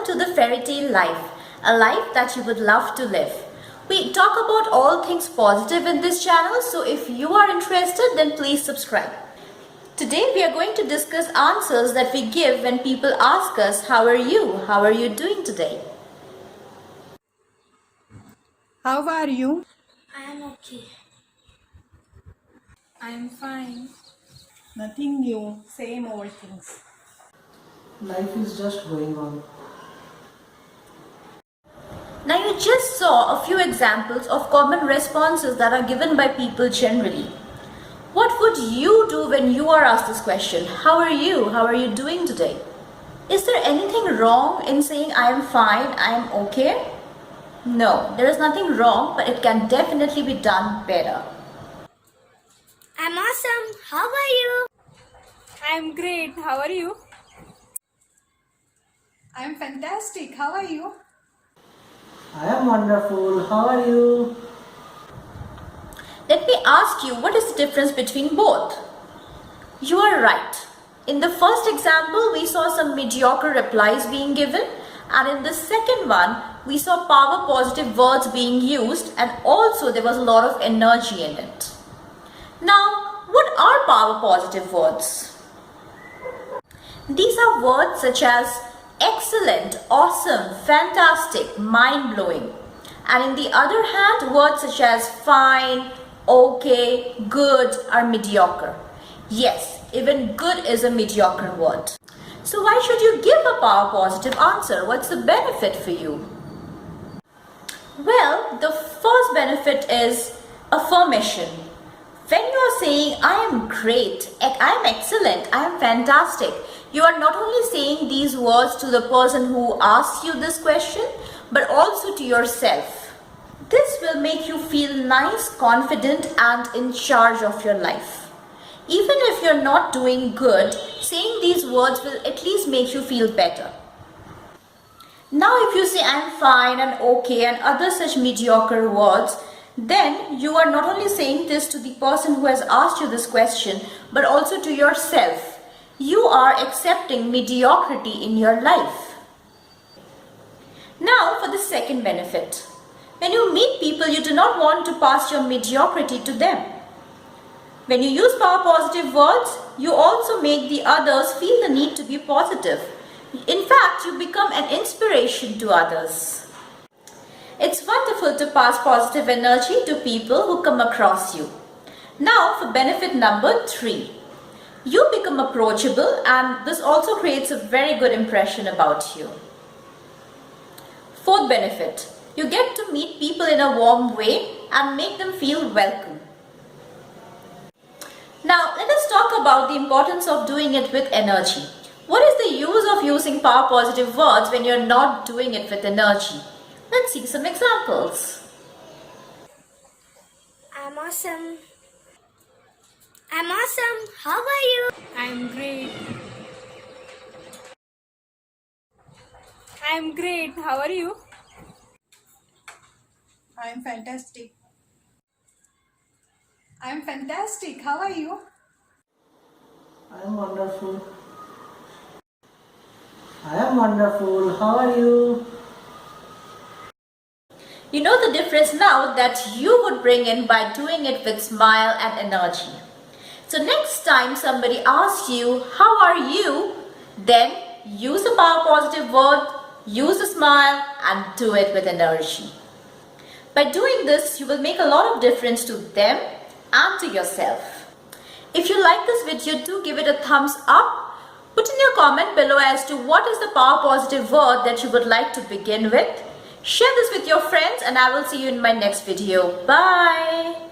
welcome to the fairy tale life, a life that you would love to live. We talk about all things positive in this channel, so if you are interested, then please subscribe. Today we are going to discuss answers that we give when people ask us, how are you? How are you doing today? How are you? I am okay. I am fine. Nothing new, same old things. Life is just going on. Now you just saw a few examples of common responses that are given by people generally. What would you do when you are asked this question? How are you? How are you doing today? Is there anything wrong in saying I am fine, I am okay? No, there is nothing wrong, but it can definitely be done better. I'm awesome. How are you? I'm great. How are you? I'm fantastic. How are you? I am wonderful. How are you? Let me ask you, what is the difference between both? You are right. In the first example, we saw some mediocre replies being given, and in the second one, we saw power positive words being used, and also there was a lot of energy in it. Now, what are power positive words? These are words such as excellent, awesome, fantastic, mind-blowing. And in the other hand, words such as fine, okay, good are mediocre. Yes, even good is a mediocre word. So why should you give a power positive answer? What's the benefit for you? Well, the first benefit is affirmation. When you are saying, I am great, I am excellent, I am fantastic, you are not only saying these words to the person who asked you this question, but also to yourself. This will make you feel nice, confident, and in charge of your life. Even if you're not doing good, saying these words will at least make you feel better. Now, if you say, I'm fine and okay, and other such mediocre words, then you are not only saying this to the person who has asked you this question, but also to yourself. You are accepting mediocrity in your life. Now for the second benefit. When you meet people, you do not want to pass your mediocrity to them. When you use power positive words, you also make the others feel the need to be positive. In fact, you become an inspiration to others. It's wonderful to pass positive energy to people who come across you. Now for benefit number 3. You become approachable, and this also creates a very good impression about you. Fourth benefit. You get to meet people in a warm way and make them feel welcome. Now let us talk about the importance of doing it with energy. What is the use of using power positive words when you're not doing it with energy? Let's see some examples. I'm awesome. I'm awesome. How are you? I'm great. I'm great. How are you? I'm fantastic. I'm fantastic. How are you? I am wonderful. I am wonderful. How are you? You know the difference now that you would bring in by doing it with smile and energy. So next time somebody asks you, how are you? Then use a power positive word, use a smile, and do it with energy. By doing this, you will make a lot of difference to them and to yourself. If you like this video, do give it a thumbs up. Put in your comment below as to what is the power positive word that you would like to begin with. Share this with your friends, and I will see you in my next video. Bye.